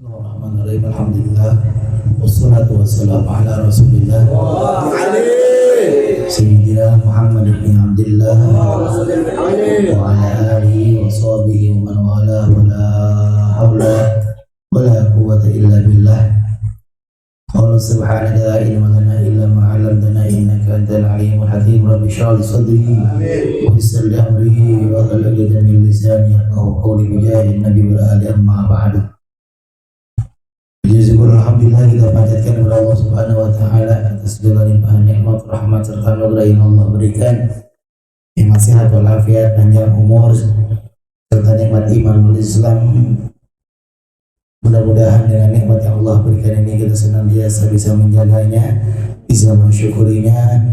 Bismillahirrahmanirrahim. Alhamdulillah wassalatu wassalamu ala rasulillah Sayyidina Muhammad ibn Abdillah wa ala alihi wa sahbihi wa man wala wa la hawla wa la quwwata illa billah. Qala subhanaka la ilma lana illa ma 'allamtana innaka antal alimul hakim. Rabbi shrah li sadri wa yassir li amri wa hlul 'uqdatam min lisani yafqahu qawli. Mujahid Nabi wa ali amma ba'du. Alhamdulillah, kita panjatkan kepada Allah Subhanahu wa taala atas segala limpahan nikmat, rahmat serta anugerah yang Allah berikan. Nikmat sehat walafiat, panjang umur serta nikmat iman wal Islam. Mudah-mudahan dengan nikmat yang Allah berikan ini kita senantiasa bisa menjaganya, bisa mensyukurinya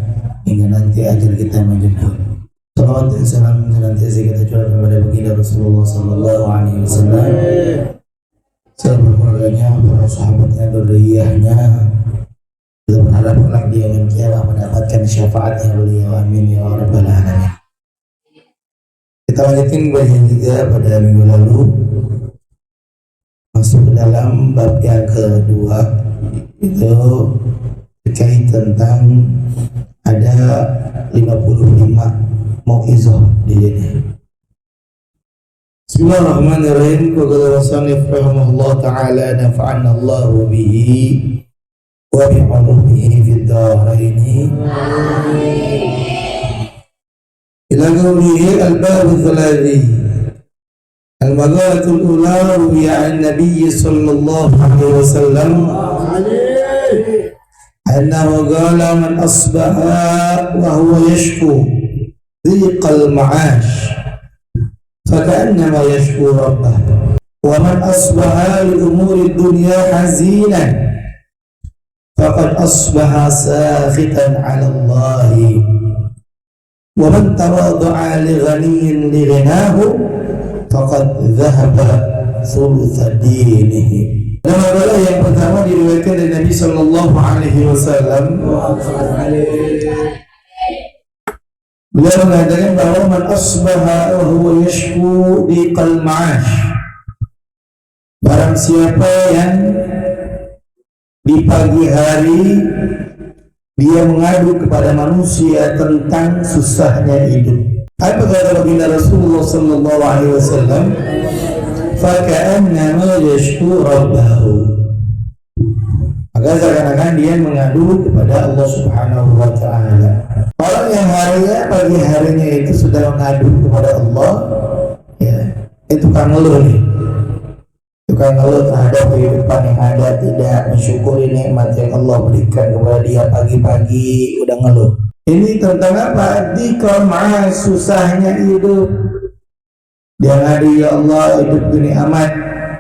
hingga nanti ajal kita menjemput. Salawat dan salam senantiasa kita curahkan kepada baginda Rasulullah sallallahu alaihi wasallam, serta keluarganya, para sahabatnya, dzurriyyahnya. Kita berharap kelak di yaumil qiyamah mendapatkan syafaatnya beliau, amin ya rabbal alamin. Kita lanjutkan bagian 3 pada minggu lalu, masuk ke dalam bab yang kedua, itu terkait tentang ada 55 mau'izah di sini. Bismillahirrahmanirrahim. Qala wasannif rahimahullah ta'ala nafa'ana Allah bihi wa bi 'ulumihi fid dharain. Ila qawlihi al-bab al-thalathi. Al-madharatul ula ruwiya an-nabiy sallallahu alaihi wasallam annahu qala man asbaha wa huwa yashku dhiqal ma'ash فكأنما يشكو ربه ومن أصبح لأمور الدنيا حزينا فقد أصبح ساخطا على الله ومن تواضع لغني لغناه فقد ذهب ثلث دينه. Nama yang pertama diriwayatkan dari Nabi Sallallahu Alaihi Wasallam. Beliau mengatakan bahwa man asbaha wa huwa yashku dhiqal ma'ash, barang siapa yang di pagi hari dia mengadu kepada manusia tentang susahnya hidup. Apa kata baginda Rasulullah sallallahu alaihi wasallam? Fa ka'annama yashku rabbahu. Maka seakan-akan dia mengadu kepada Allah Subhanahu wa taala. Orang yang pagi harinya itu sudah mengadu kepada Allah, ya, itu tukang ngeluh nih. Tukang ngeluh terhadap kehidupan yang ada, tidak mensyukuri nikmat yang Allah berikan kepada dia. Pagi-pagi udah ngeluh. Ini tentang apa? Dikamah susahnya hidup. Dia ngadu, ya Allah hidup gini amat,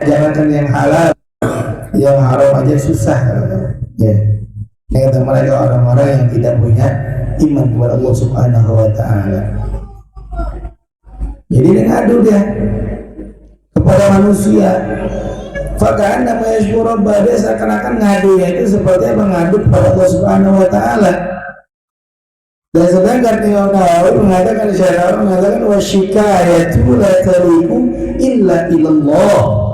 jangankan yang halal, yang haram aja susah. Ya, ini kata mereka orang-orang yang tidak punya iman kepada Allah Subhanahu wa taala. Jadi dia ngadu dia kepada manusia. Fakaan nama yashkur rabbah, dia seakan-akan ngadu itu seperti apa? Ngadu kepada Allah Subhanahu wa taala. Dan sedangkan Imam Nawawi mengatakan, syarah mengatakan wasyikayatu la taliqu illa ilallah.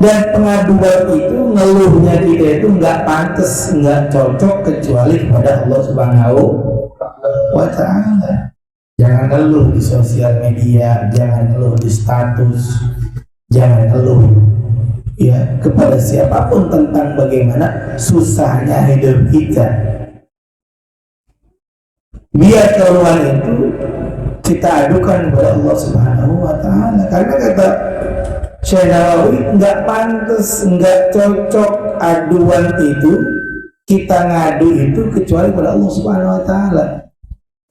Dan pengaduan itu, ngeluhnya kita itu nggak pantas, nggak cocok kecuali kepada Allah Subhanahu wa taala. Jangan ngeluh di sosial media, jangan ngeluh di status, jangan ngeluh ya kepada siapapun tentang bagaimana susahnya hidup kita. Biar keluhan itu kita adukan kepada Allah Subhanahu wa taala. Karena kata Syekh Nawawi, nggak pantas, nggak cocok aduan itu, kita ngadu itu kecuali pada Allah Subhanahu wa taala.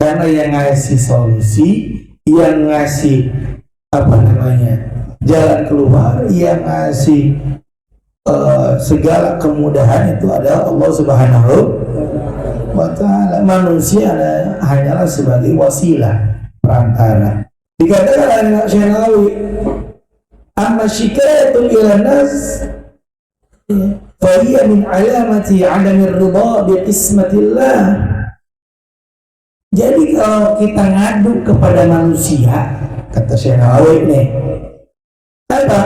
Karena yang ngasih solusi, yang ngasih jalan keluar, yang ngasih segala kemudahan itu adalah Allah Subhanahu wa taala. Manusia hanyalah sebagai wasilah, perantara. Dikatakan oleh Syekh Nawawi, amma syikayatul ila nas fa hiya min alamati 'adamir ridha bi qismatillah. Jadi kalau kita ngadu kepada manusia, kata Syekh Nawawi nih, apa?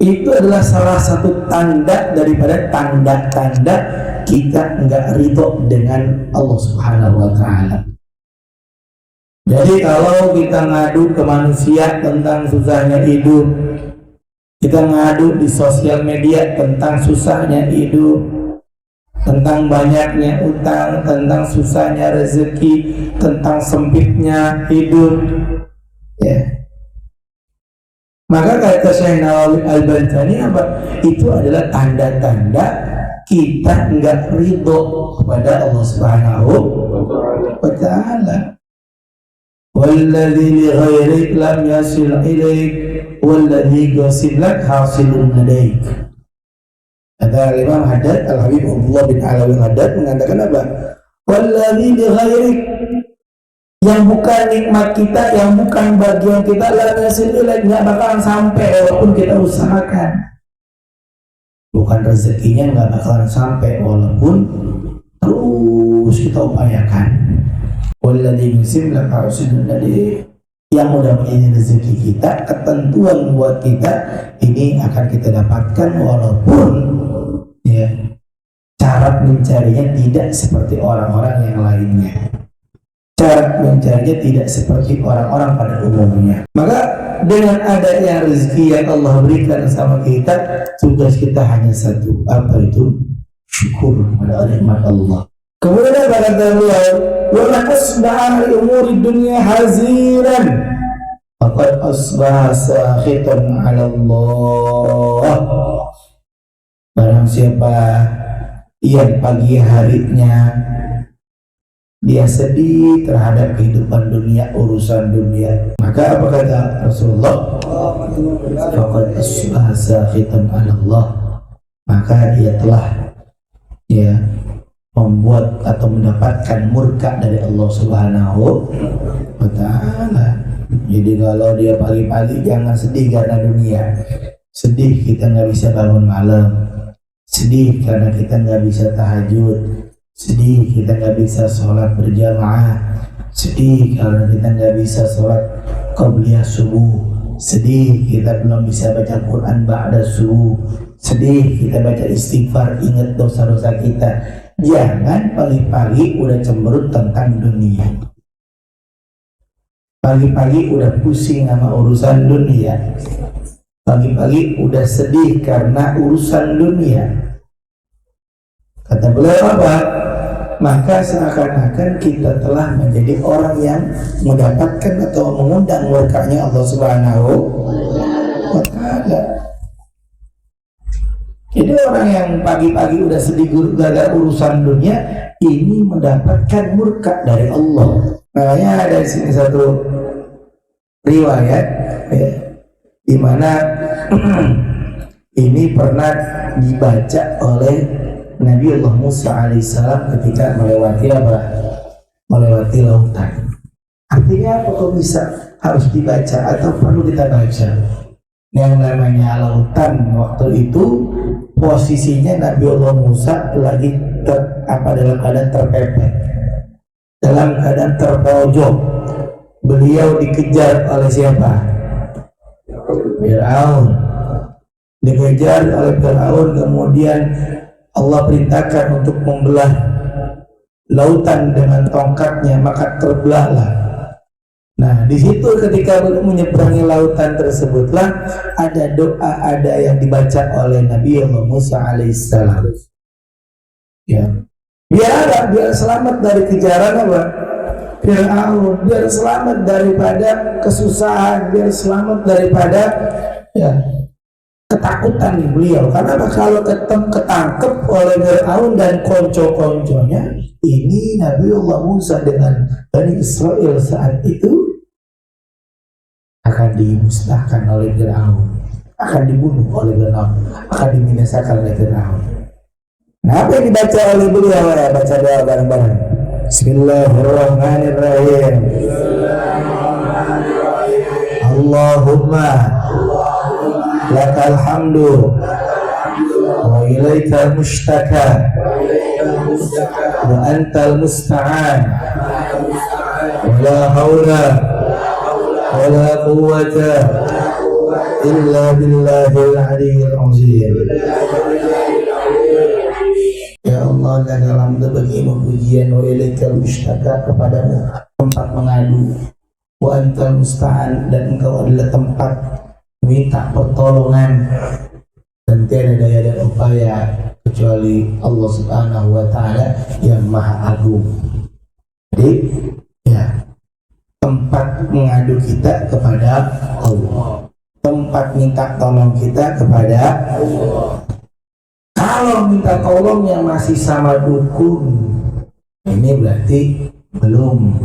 Itu adalah salah satu tanda daripada tanda-tanda kita enggak ridho dengan Allah Subhanahu wa Ta'ala. Jadi kalau kita ngadu ke manusia tentang susahnya hidup, kita ngadu di sosial media tentang susahnya hidup, tentang banyaknya utang, tentang susahnya rezeki, tentang sempitnya hidup, ya. Maka kata Syekh Nawawi Al-Bantani apa? Itu adalah tanda-tanda kita enggak ridho kepada Allah Subhanahu wa Ta'ala. Walladzi li ghairik lam yasil ilaik walladzi qasilak hasilun ladaik. Kata Imam Haddad Al-Habib Abdullah bin Alawi Haddad mengatakan apa? Walladzi li ghairik, yang bukan nikmat kita, yang bukan bagian kita, lam yasil ilaik, nggak bakalan sampai walaupun kita usahakan. Bukan rezekinya nggak bakalan sampai walaupun terus kita upayakan. Walladzi yusim laka hasilun ladaik, yang udah menjadi rezeki kita, ketentuan buat kita ini akan kita dapatkan walaupun ya cara mencarinya tidak seperti orang-orang yang lainnya. Cara mencarinya tidak seperti orang-orang pada umumnya. Maka dengan adanya rezeki yang Allah berikan sama kita, tugas kita hanya satu, apa itu? Syukur pada nikmat Allah. Kemudian apa kata beliau? Wa man asbaha li umuri dunya haziran faqad asbaha sakhitan 'ala Allah. Barang siapa yang pagi harinya dia sedih terhadap kehidupan dunia, urusan dunia, maka apa kata Rasulullah? Faqad asbaha sakhitan 'ala Allah. Maka dia telah ya membuat atau mendapatkan murka dari Allah Subhanahu wa Ta'ala. Jadi kalau dia pagi-pagi jangan sedih karena dunia, sedih kita nggak bisa bangun malam, sedih karena kita nggak bisa tahajud, sedih kita nggak bisa sholat berjamaah, sedih karena kita nggak bisa sholat qabliyah subuh, sedih kita belum bisa baca Quran ba'da subuh, sedih kita baca istighfar, ingat dosa-dosa kita. Jangan pagi-pagi udah cemberut tentang dunia, pagi-pagi udah pusing sama urusan dunia, pagi-pagi udah sedih karena urusan dunia. Kata beliau apa? Maka seakan-akan kita telah menjadi orang yang mendapatkan atau mengundang murkanya Allah Subhanahu wa Ta'ala. Jadi orang yang pagi-pagi udah sedih gara-gara urusan dunia ini mendapatkan murka dari Allah. Makanya ada di sini satu riwayat ya, di mana ini pernah dibaca oleh Nabi Allah Musa alaihissalam ketika melewati apa? Melewati lautan. Artinya apa kok bisa harus dibaca atau perlu kita baca? Yang namanya lautan waktu itu posisinya Nabi Allah Musa lagi dalam keadaan terpepet, dalam keadaan terpojok. Beliau dikejar oleh siapa? Fir'aun. Dikejar oleh Fir'aun, kemudian Allah perintahkan untuk membelah lautan dengan tongkatnya, maka terbelahlah. Nah, di situ ketika menyeberangi lautan tersebutlah ada doa, ada yang dibaca oleh Nabi Allah Musa alaihissalam. Ya, biar selamat dari kejaran apa? Fir'aun, biar selamat daripada kesusahan, biar selamat daripada ya ketakutan beliau. Karena kalau ketangkep oleh Fir'aun dan konco-konconya, ini Nabi Allah Musa dengan Bani Israel saat itu akan dimusnahkan oleh Fir'aun, akan dibunuh oleh Fir'aun, akan dibinasakan oleh Fir'aun. Nah, apa yang dibaca oleh beliau? Ya, baca doa bareng-bareng. Bismillahirrahmanirrahim. Allahumma lakal hamdu wa ilaikal mushtaka wa antal musta'an wa la hawla wa la quwwata illa billahil aliyyil azim. Ya Allah, dalam bagimu pujian, wa ilaikal mushtaka, kepadamu tempat mengadu, wa antal musta'an, dan engkau adalah tempat minta pertolongan, dan tiada daya dan upaya kecuali Allah Subhanahu wa Ta'ala yang Maha Agung. Jadi ya, tempat mengadu kita kepada Allah, tempat minta tolong kita kepada Allah. Kalau minta tolongnya masih sama dukun, ini berarti belum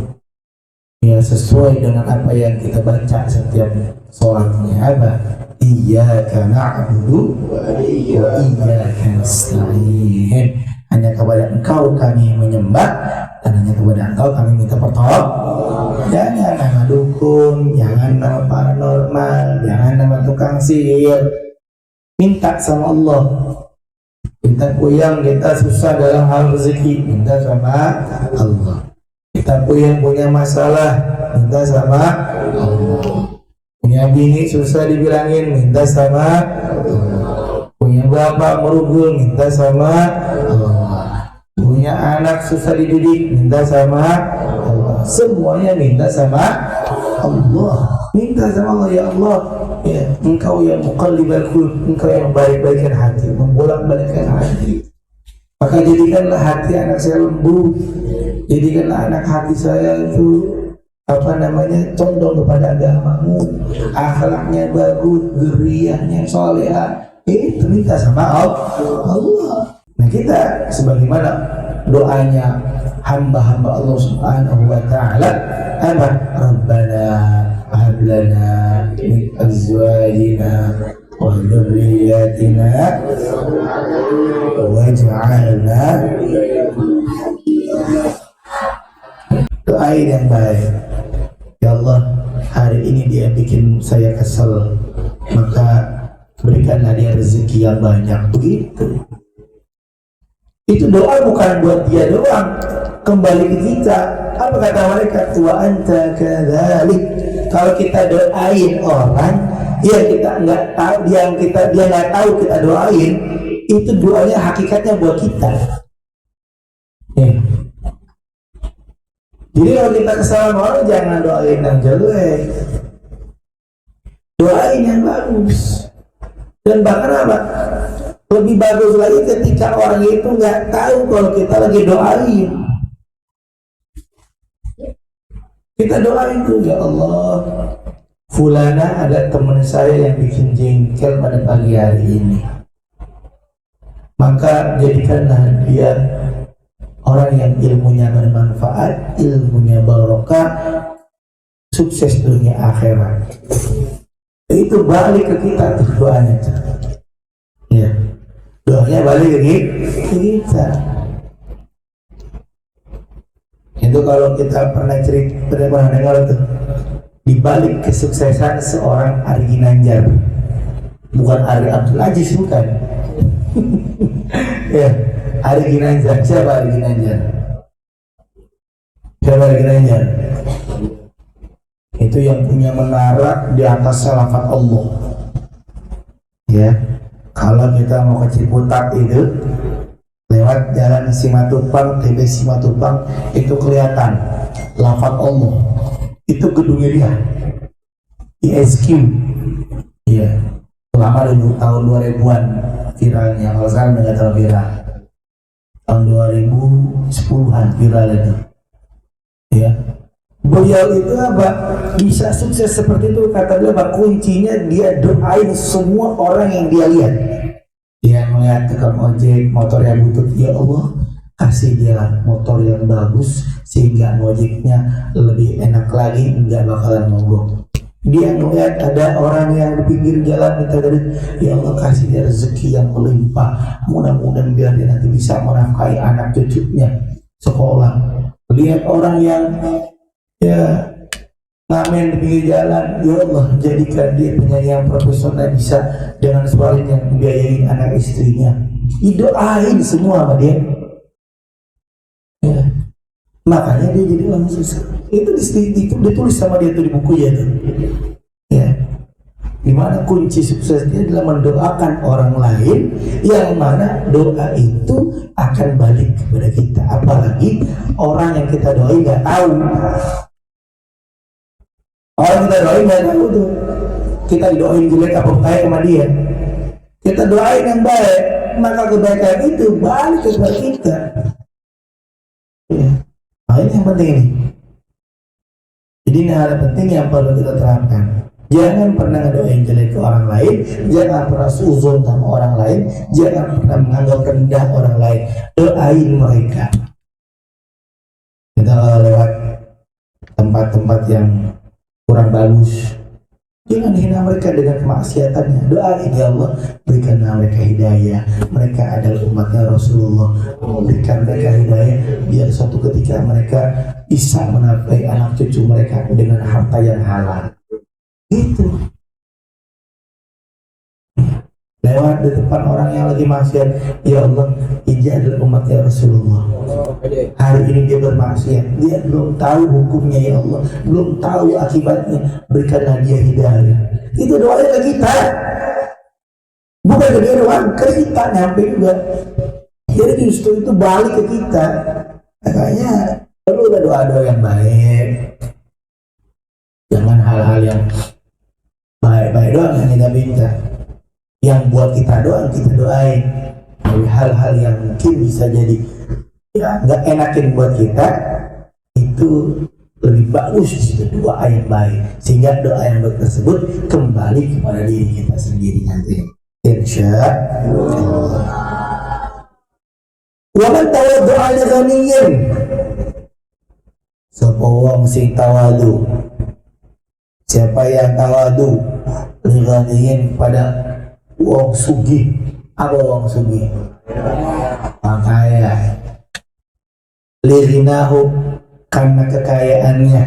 ya sesuai dengan apa yang kita baca setiap sholatnya. Apa? Iyyaka na'budu wa iyyaka nasta'in. Hanya kepada engkau kami menyembah, dan hanya kepada engkau kami minta pertolongan. Jangan nama dukun, jangan nama paranormal, jangan nama tukang sihir. Minta sama Allah. Kita puyang, kita susah dalam hal rezeki, minta sama Allah. Kita puyang punya masalah, minta sama Allah. Punya bini susah dibilangin, minta sama Allah. Punya bapak merugul, minta sama Allah. Punya anak susah dididik, minta sama Allah. Semuanya minta sama Allah. Minta sama Allah, ya Allah, ya engkau yang muqallibal qulub, engkau yang baik-baikan hati, membolak-balikkan hati. Maka jadikanlah hati anak saya lembut, jadikanlah anak hati saya itu condong kepada agamamu, akhlaknya bagus, dzurriyyahnya salehah. Itu minta sama Allah. Nah, kita sebagaimana doanya hamba-hamba Allah Subhanahu wa Ta'ala, apa? Rabbana hab lana min azwajina wa dhurriyyatina waj'alna, doa yang baik. Ya Allah, hari ini dia bikin saya kesel, maka berikanlah dia rezeki yang banyak. Begitu. Itu doa bukan buat dia doang, kembali ke kita. Apa kata mereka? Wa anta kadzalik. Kalau kita doain orang, ya kita nggak tahu, dia nggak tahu kita doain, itu doanya hakikatnya buat kita. Ya. Jadi kalau kita kesalahan orang, jangan doain yang jelek, doain yang bagus. Dan bahkan apa? Lebih bagus lagi ketika orang itu nggak tahu kalau kita lagi doain. Kita doain tuh, ya Allah, fulana ada teman saya yang bikin jengkel pada pagi hari ini, maka jadikanlah dia orang yang ilmunya bermanfaat, ilmunya barokah, sukses dunia akhirat. Itu balik ke kita tuh doanya. Ya, doanya balik ke kita. Itu kalau kita pernah dengar tuh, di balik kesuksesan seorang Ari Ginanjar, bukan Ari Abdul Aziz, bukan. Ya, Ari Ginanjar. Siapa Ari Ginanjar? Itu yang punya menara di atas lafaz Allah. Ya, kalau kita mau ke Ciputat itu lewat jalan Simatupang, TB Simatupang, itu kelihatan lafaz Allah. Itu gedungnya dia, ISQ. Ya, lama dulu tahun 2000-an viralnya. Kalau sekarang udah nggak terlalu viral. Tahun 2010-an viral itu. Ya, beliau itu apa? Bisa sukses seperti itu, kata dia, kuncinya dia doain semua orang yang dia lihat. Dia melihat tukang ojek, motor yang butut, ya Allah, kasih dia motor yang bagus sehingga ojeknya lebih enak lagi, nggak bakalan mogok. Dia melihat ada orang yang di pinggir jalan minta dari, ya Allah, kasih dia rezeki yang melimpah, mudah-mudahan biar dia nanti bisa menafkahi anak cucunya sekolah. Lihat orang yang ya ngamen di pinggir jalan, ya Allah, jadikan dia penyanyi yang profesional, bisa dengan suaranya membiayai anak istrinya. Didoain semua sama dia. Ya. Makanya dia jadi orang susah. Itu ditulis sama dia tuh di buku ya tuh. Ya. Dimana kunci suksesnya adalah mendoakan orang lain, yang mana doa itu akan balik kepada kita. Apalagi orang yang kita doain nggak tahu. Orang kita doain nggak tahu tuh. Kita doain jelek apa baik sama dia. Kita doain yang baik, maka kebaikan itu balik kepada kita. Ya. Nah, ini yang penting ini. Jadi ini hal penting yang perlu kita terapkan. Jangan pernah ngedoain jelek ke orang lain, jangan pernah suzon sama orang lain, jangan pernah menganggap rendah orang lain. Doain mereka. Kita kalau lewat tempat-tempat yang kurang bagus, jangan hina mereka dengan kemaksiatannya. Doain, ya Allah, berikanlah mereka hidayah. Mereka adalah umatnya Rasulullah. Berikan mereka hidayah biar suatu ketika mereka bisa menafkahi anak cucu mereka dengan harta yang halal. Itu lewat di depan orang yang lagi maksiat, ya Allah, ini adalah umatnya Rasulullah. Hari ini dia bermaksiat, dia belum tahu hukumnya, ya Allah, belum tahu akibatnya, berikanlah dia hidayah. Itu doanya ke kita, bukan ke dia doang, ke kita nyampe juga. Jadi justru itu balik ke kita. Makanya perlu ada doa-doa yang baik, jangan hal-hal yang baik-baik doang yang kita minta. Yang buat kita doang kita doain. Dari hal-hal yang mungkin bisa jadi ya nggak enakin buat kita, itu lebih bagus di situ doa yang baik, sehingga doa yang baik tersebut kembali kepada diri kita sendiri nanti. Insya Allah. Waman tawaddu ala ghaniyyin, sapa wong sing tawadu, siapa yang tawadu li ghaniyyin pada wong sugih. Apa wong sugih? Kaya. Lirinahu, karena kekayaannya.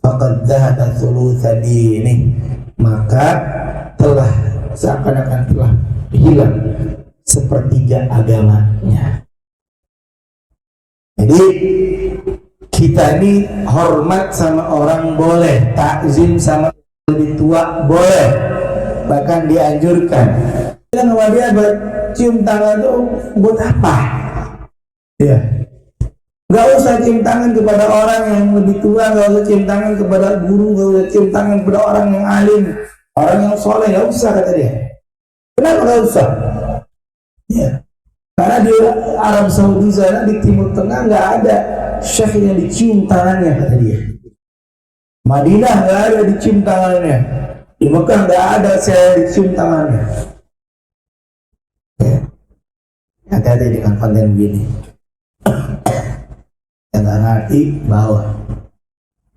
Faqad dhahaba thulutha dini, maka telah seakan-akan telah hilang sepertiga agamanya. Jadi kita ini hormat sama orang boleh, takzim sama lebih tua boleh, bahkan dianjurkan. Kita sama dia cium tangan itu buat apa? Ya, nggak usah cium tangan kepada orang yang lebih tua, nggak usah cium tangan kepada guru, nggak usah cium tangan kepada orang yang alim, orang yang soleh, nggak usah, kata dia. Kenapa nggak usah? Ya, karena di Arab Saudi sana, di Timur Tengah, nggak ada syekh yang dicium tangannya, kata dia. Madinah nggak ada dicium tangannya. Di Mekah nggak ada saya dicium tangannya. Ya. Hati-hati dengan konten begini. Yang nggak ngerti bawa.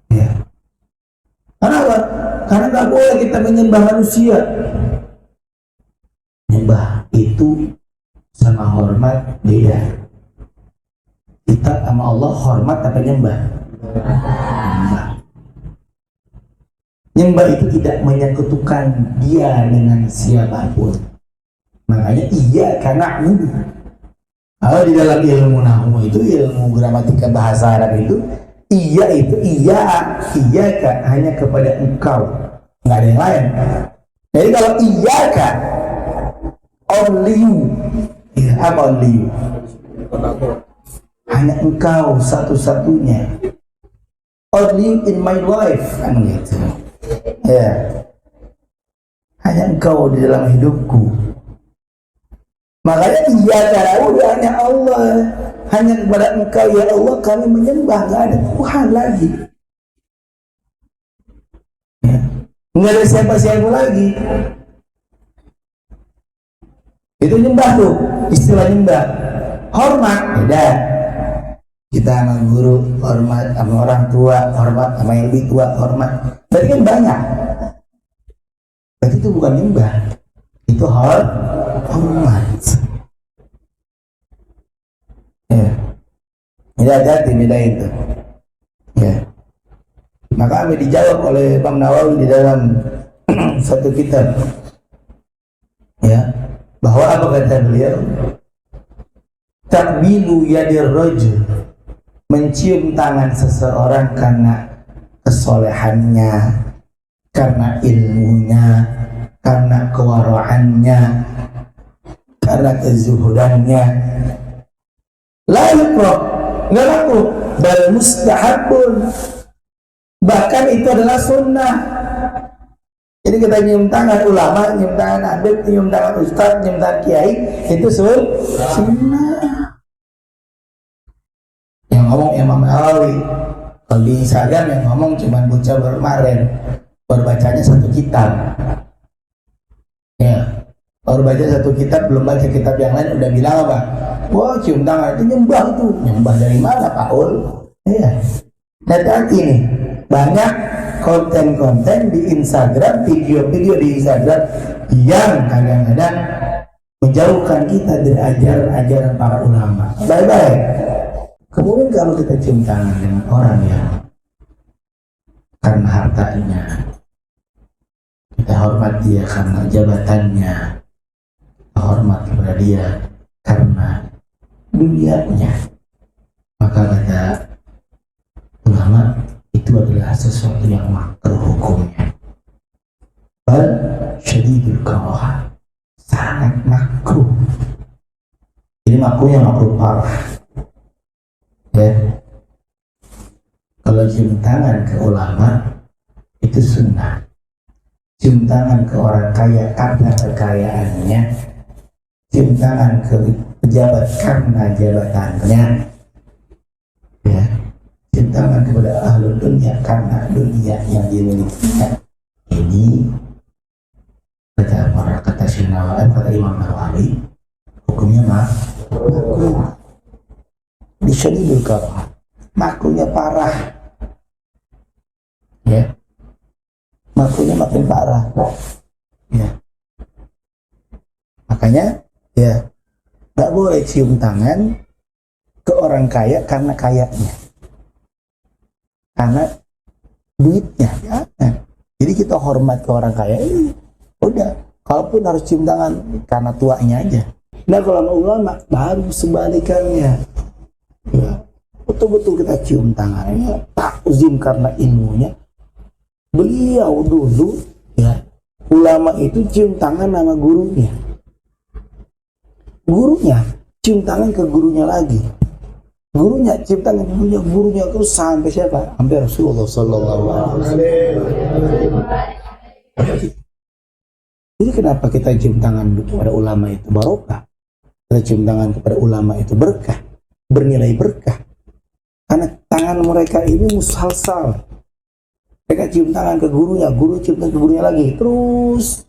Ya. Karena apa? Karena nggak boleh kita menyembah manusia. Menyembah itu sama hormat beda. Kita sama Allah hormat apa nyembah? Nyembah. Nyembah itu tidak menyekutukan dia dengan siapapun. Makanya iya karena na'budu. Kalau di dalam ilmu nahwu itu, ilmu gramatika bahasa Arab itu, iya itu iya kan hanya kepada engkau, nggak ada yang lain. Jadi kalau iya kan only you, ya, apa only you? Hanya engkau satu-satunya. Only you in my life, kan gitu. Ya, hanya engkau di dalam hidupku. Makanya iya ta'budu hanya Allah, hanya kepada engkau ya Allah kami menyembah, nggak ada Tuhan lagi. Ya. Nggak ada siapa-siapa lagi. Itu nyembah tuh, istilah nyembah. Hormat beda. Kita sama guru hormat, sama orang tua hormat, sama yang lebih tua hormat. Berarti kan banyak. Berarti itu bukan nyembah, itu hormat. Ya. Ini hati-hati bedain itu. Ya. Maka apa dijawab oleh Imam Nawawi di dalam satu kitab. Ya. Bahwa apa kata beliau? Takbilu yadir rajul, mencium tangan seseorang karena kesolehannya, karena ilmunya, karena kewaraannya, karena kezuhudannya. La yukrah, nggak laku, bal mustahabun, bahkan itu adalah sunnah. Jadi kita nyium tangan ulama, nyium tangan habib, nyium tangan ustaz, nyium tangan kiai, itu sunnah. Yang ngomong Imam Nawawi, kalau di Instagram yang ngomong cuma bocah kemarin, baru bacanya satu kitab. Ya, baru baca satu kitab, belum baca kitab yang lain, udah bilang apa? Wah, cium tangan itu nyembah tuh. Nyembah dari mana, Pak Ul? Iya. Nah, ini banyak konten-konten di Instagram, video-video di Instagram yang kadang-kadang menjauhkan kita dari ajaran para ulama. Baik-baik. Kemudian kalau kita cium tangan dengan orang yang karena hartanya, kita hormat dia karena jabatannya, kita hormat kepada dia karena dunianya, maka kata ulama itu adalah sesuatu yang makruh hukumnya. Bal syadidul karahah, sangat makruh. Ini makruhnya makruh parah. Ya, kalau cium tangan ke ulama itu sunnah. Cium tangan ke orang kaya karena kekayaannya, cium tangan ke pejabat karena jabatannya, ya, cium tangan kepada ahlul dunia karena dunia yang dimilikinya. Ini kata Syinawa'i, kata Imam Nawawi, hukumnya makruh. Disyadidul karahah, makruhnya parah, ya, makruhnya makin parah, ya. Makanya, ya, nggak boleh cium tangan ke orang kaya karena kayanya, karena duitnya, ya. Jadi kita hormat ke orang kaya, udah. Kalaupun harus cium tangan karena tuanya aja. Nah, kalau ulama baru sebalikannya. Ya, betul-betul kita cium tangannya, takzim karena ilmunya. Beliau dulu, ya, ulama itu cium tangan sama gurunya. Gurunya cium tangan ke gurunya lagi. Gurunya cium tangan ke gurunya terus sampai siapa? Sampai Rasulullah Sallallahu Alaihi Wasallam. Jadi kenapa kita cium tangan kepada ulama itu barokah? Kita cium tangan kepada ulama itu berkah, bernilai berkah, karena tangan mereka ini musalsal. Mereka cium tangan ke gurunya, guru cium tangan ke gurunya lagi, terus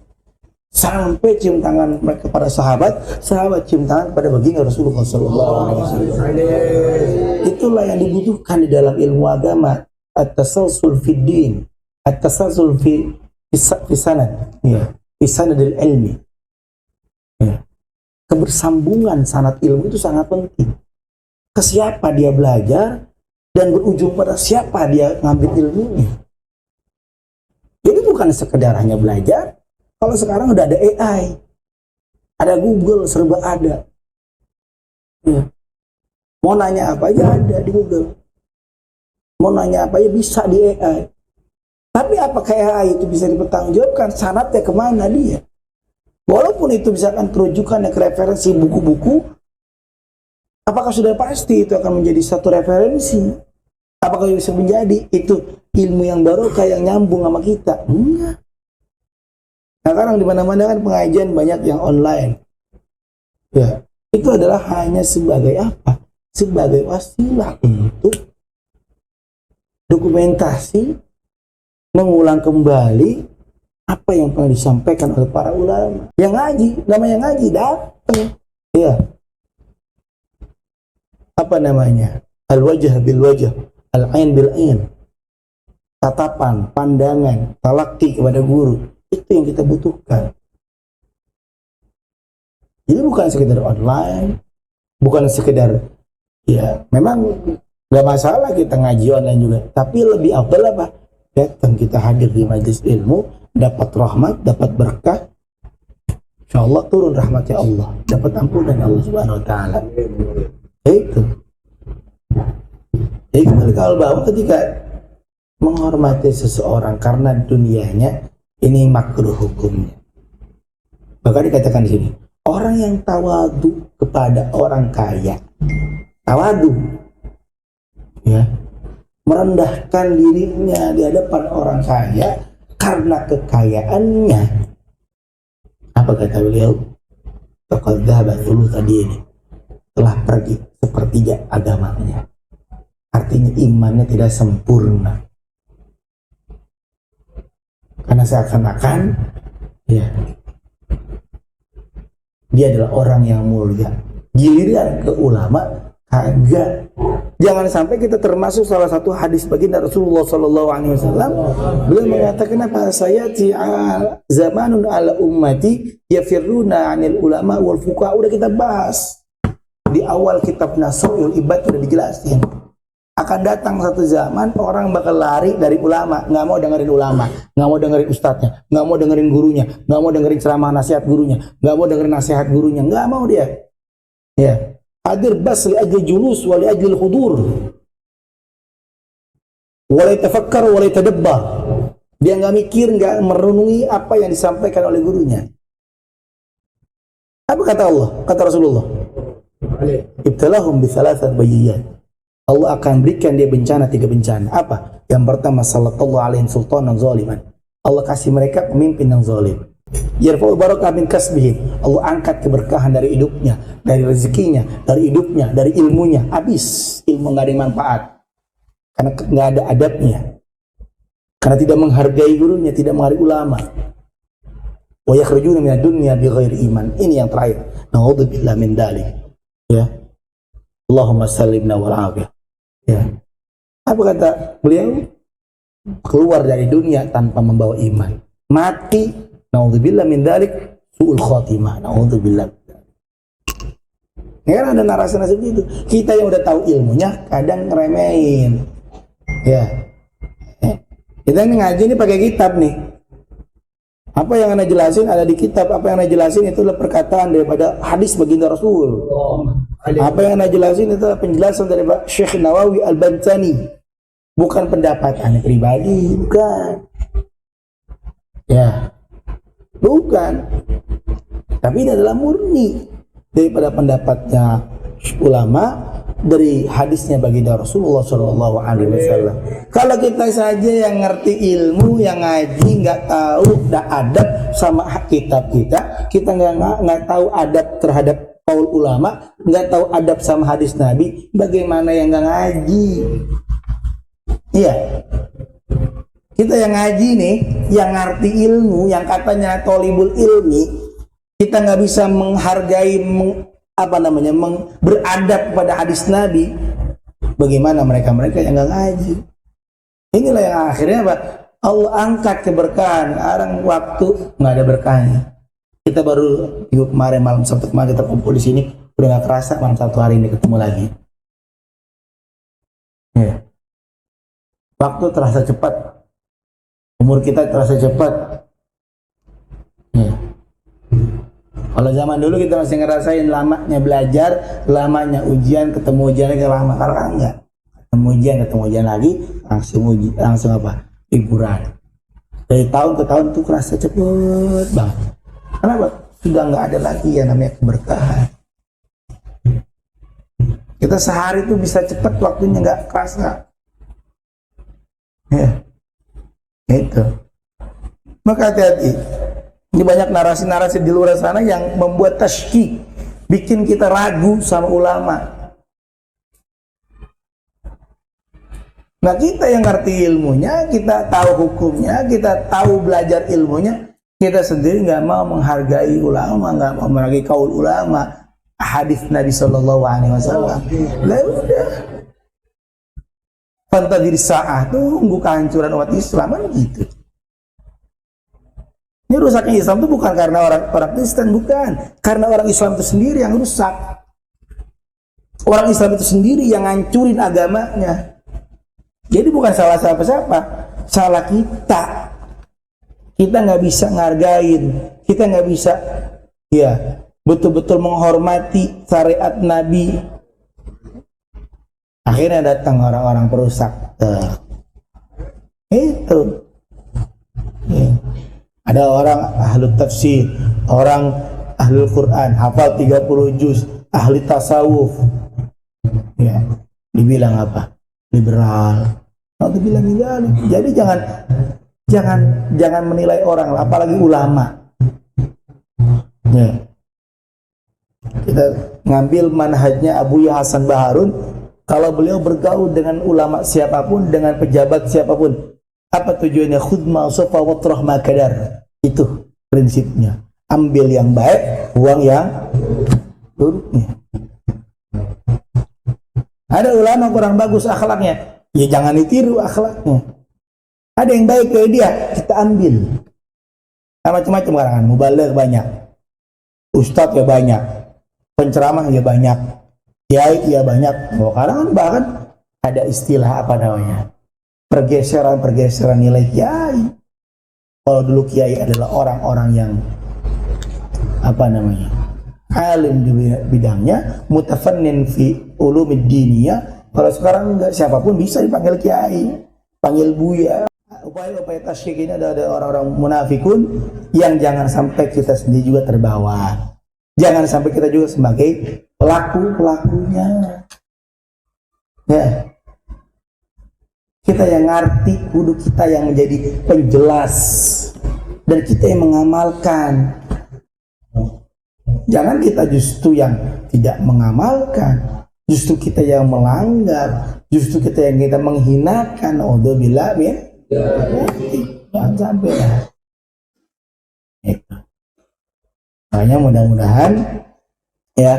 sampai cium tangan mereka kepada sahabat, sahabat cium tangan kepada baginda Rasulullah SAW. Itulah yang dibutuhkan di dalam ilmu agama, at-tasalsul fid din, at-tasalsul fi sanad, ya, fi sanadil ilmi. Ya. Kebersambungan sanad ilmu itu sangat penting. Ke siapa dia belajar dan berujung pada siapa dia ngambil ilmunya. Jadi bukan sekedar hanya belajar. Kalau sekarang udah ada AI, ada Google, serba ada. Ya. Mau nanya apa aja ada di Google. Mau nanya apa aja bisa di AI. Tapi apakah AI itu bisa dipertanggungjawabkan? Sanadnya kemana dia? Walaupun itu misalkan terujukan ke referensi buku-buku, apakah sudah pasti itu akan menjadi satu referensi? Apakah bisa menjadi itu ilmu yang barokah yang nyambung sama kita? Enggak. Nah, sekarang di mana-mana kan pengajian banyak yang online. Ya, itu adalah hanya sebagai apa? Sebagai wasilah untuk dokumentasi, mengulang kembali apa yang pernah disampaikan oleh para ulama. Yang ngaji, namanya ngaji datang. Ya. Apa namanya? Al-wajah bil wajah, al-ain bil ain. Tatapan, pandangan, talaqi kepada guru. Itu yang kita butuhkan. Jadi bukan sekedar online, bukan sekedar, ya memang gak masalah kita ngaji online juga, tapi lebih afdal apa? Datang kita hadir di majelis ilmu, dapat rahmat, dapat berkah. Insyaallah turun rahmatnya Allah, dapat ampunan Allah Subhanahu wa taala. Itu. Jadi kembali ke al-bahwa ketika menghormati seseorang karena dunianya ini makruh hukumnya. Maka dikatakan di sini, orang yang tawadu kepada orang kaya, tawadu, ya, merendahkan dirinya di hadapan orang kaya karena kekayaannya. Apa kata beliau? Faqad dhahaba thulutha dini, telah pergi sepertiga agamanya. Artinya imannya tidak sempurna. Karena seakan-akan ya dia adalah orang yang mulia. Giliran ke ulama kagak. Jangan sampai kita termasuk salah satu hadis baginda Rasulullah sallallahu alaihi wasallam. Beliau mengatakan apa? Saya zamanun ala ummati yafirruna 'anil ulama wal fuqaha. Udah kita bahas di awal kitab Nasrul Ibad, udah dijelasin. Akan datang satu zaman orang bakal lari dari ulama, nggak mau dengerin ulama, nggak mau dengerin ustadznya, nggak mau dengerin gurunya, nggak mau dengerin ceramah nasihat gurunya, nggak mau dengerin nasihat gurunya, nggak mau dia. Ya, hadir bas li ajli julus wa li ajli hudur, wa la tafakkar wa la tadabbar. Dia nggak mikir, nggak merenungi apa yang disampaikan oleh gurunya. Apa kata Allah? Kata Rasulullah, ibtalahum bi thalathat bayyiyat. Allah akan berikan dia bencana, 3 bencana. Apa? Yang pertama, sallallahu alaihim sultanan zaliman. Allah kasih mereka pemimpin yang zalim. Yarfa'u barakah min kasbihim. Allah angkat keberkahan dari hidupnya, dari rezekinya, dari hidupnya, dari ilmunya. Habis ilmu nggak ada manfaat karena nggak ada adabnya, karena tidak menghargai gurunya, tidak menghargai ulama. Wa yakhrujuna minad dunya bighairi iman. Ini yang terakhir. Na'udzubillah min dzalik. Ya. Allahumma sallimna wal afiyah. Ya. Apa kata beliau? Keluar dari dunia tanpa membawa iman. Mati, naudzubillah min dzalik, suul khotimah. Naudzubillah. Ya kan ada narasi gitu. Kita yang udah tahu ilmunya kadang ngeremehin. Ya. Kita ini ngaji ini pakai kitab nih. Apa yang Anda jelasin ada di kitab. Apa yang Anda jelasin itu adalah perkataan daripada hadis baginda Rasul. Apa yang Anda jelasin itu adalah penjelasan dari Syekh Nawawi Al-Bantani. Bukan pendapat Anda pribadi, bukan. Ya. Bukan. Tapi ini adalah murni daripada pendapatnya ulama, dari hadisnya baginda Rasulullah Shallallahu Alaihi Wasallam. Kalau kita saja yang ngerti ilmu, yang ngaji, nggak tahu adab sama kitab kita nggak tahu adab terhadap kaul ulama, nggak tahu adab sama hadis Nabi, bagaimana yang nggak ngaji? Iya, kita yang ngaji nih, yang ngerti ilmu, yang katanya tolibul ilmi, kita nggak bisa menghargai, beradab pada hadis Nabi. Bagaimana mereka yang nggak ngaji? Inilah yang akhirnya apa? Allah angkat keberkahan. Sekarang waktu nggak ada berkahnya. Kita baru minggu kemarin, malam Sabtu kemarin kita kumpul di sini, udah nggak kerasa malam Sabtu hari ini ketemu lagi. Ya. Waktu terasa cepat. Umur kita terasa cepat. Ya. Kalau zaman dulu kita masih ngerasain lamanya belajar, lamanya ujian, ketemu ujian lagi lama. Sekarang enggak. Ketemu ujian lagi, langsung apa? Liburan. Dari tahun ke tahun tuh kerasa cepet banget. Kenapa? Sudah nggak ada lagi yang namanya keberkahan. Kita sehari tuh bisa cepet, waktunya nggak kerasa. Ya, itu. Maka hati-hati. Ini banyak narasi-narasi di luar sana yang membuat tasyki, bikin kita ragu sama ulama. Nah, kita yang ngerti ilmunya, kita tahu hukumnya, kita tahu belajar ilmunya, kita sendiri nggak mau menghargai ulama, nggak mau menghargai kaul ulama, hadis Nabi Shallallahu Alaihi Wasallam. Lah udah, fantazir sa'ah, tunggu kehancuran umat Islam kan gitu. Ini rusaknya Islam itu bukan karena orang Kristen, bukan. Karena orang Islam itu sendiri yang rusak. Orang Islam itu sendiri yang ngancurin agamanya. Jadi bukan salah siapa-siapa, salah kita. Kita nggak bisa ngargain, kita nggak bisa ya betul-betul menghormati syariat Nabi. Akhirnya datang orang-orang perusak. Itu. Ya. Ada orang ahli tafsir, orang ahli Quran, hafal 30 juz, ahli tasawuf. Ya, dibilang apa? Liberal. Nah, dibilang liberal. Jadi jangan menilai orang, apalagi ulama. Ya. Kita ngambil manhajnya Abu Hasan Baharun. Kalau beliau bergaul dengan ulama siapapun, dengan pejabat siapapun, apa tujuannya? Khudma sofa watrah makadar. Itu prinsipnya. Ambil yang baik, buang yang buruknya. Ada ulama kurang bagus akhlaknya, ya jangan ditiru akhlaknya. Ada yang baik dari dia, kita ambil. Macam-macam karangan, mubaligh banyak, ustadz ya banyak, penceramah ya banyak, kiai ya banyak. Karangan bahkan ada istilah apa namanya? Pergeseran nilai kiai. Kalau dulu kiai adalah orang-orang yang apa namanya? Alim di bidangnya, mutafannin fi ulumid diniyah. Kalau sekarang enggak, siapapun bisa dipanggil kiai, panggil buya. Upaya-upaya tasyik ini ada orang-orang munafikun yang jangan sampai kita sendiri juga terbawa. Jangan sampai kita juga sebagai pelakunya. Ya. Kita yang ngerti, kudu kita yang menjadi penjelas dan kita yang mengamalkan. Jangan kita justru yang tidak mengamalkan, justru kita yang melanggar, justru kita yang kita menghinakan. Alhamdulillah, ya. Jangan sampai lah. Makanya mudah-mudahan ya,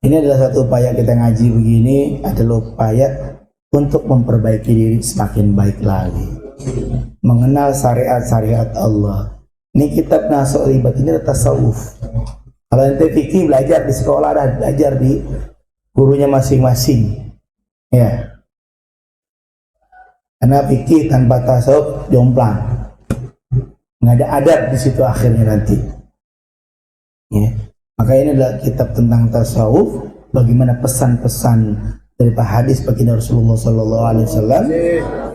ini adalah satu upaya kita ngaji begini, adalah upaya untuk memperbaiki diri semakin baik lagi, mengenal syariat-syariat Allah. Ini kitab Nasul Ribat ini adalah tasawuf. Kalau ente fikih belajar di sekolah, ada belajar di gurunya masing-masing. Ya. Karena fikih tanpa tasawuf jomplang. Nggak ada adab di situ akhirnya nanti. Ya. Maka ini adalah kitab tentang tasawuf, bagaimana pesan-pesan dari hadis baginda Rasulullah SAW.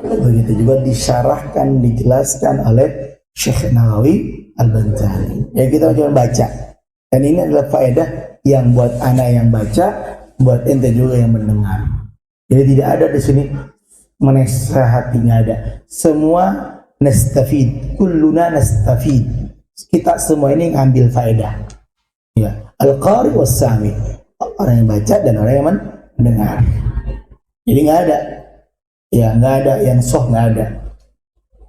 Begitu juga disyarahkan, dijelaskan oleh Syekh Nawawi Al-Bantani. Ya, kita cuma baca. Dan ini adalah faedah yang buat anak yang baca, buat ente juga yang mendengar. Jadi tidak ada di sini menasehati, nggak ada. Semua nastafid, kulluna nastafid. Kita semua ini ngambil faedah. Ya, al-qari was-sami. Orang yang baca dan orang yang mendengar. Jadi nggak ada. Ya, nggak ada yang soh, nggak ada.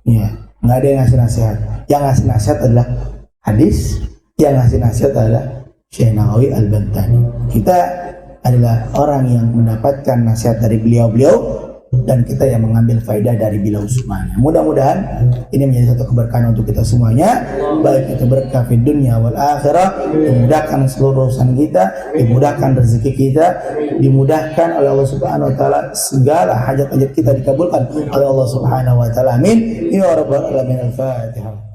Ya, nggak ada yang ngasih nasihat. Yang ngasih nasihat adalah hadis. Yang ngasih nasihat adalah Syekh Nawawi Al-Bantani. Kita adalah orang yang mendapatkan nasihat dari beliau-beliau dan kita yang mengambil faedah dari beliau semuanya. Mudah-mudahan ini menjadi satu keberkahan untuk kita semuanya, baik itu berkah di dunia wal akhirah, dimudahkan seluruh urusan kita, dimudahkan rezeki kita, dimudahkan oleh Allah Subhanahu wa taala, segala hajat-hajat kita dikabulkan oleh Allah Subhanahu wa taala. Amin. Ya rabbal alamin. Al-Fatihah.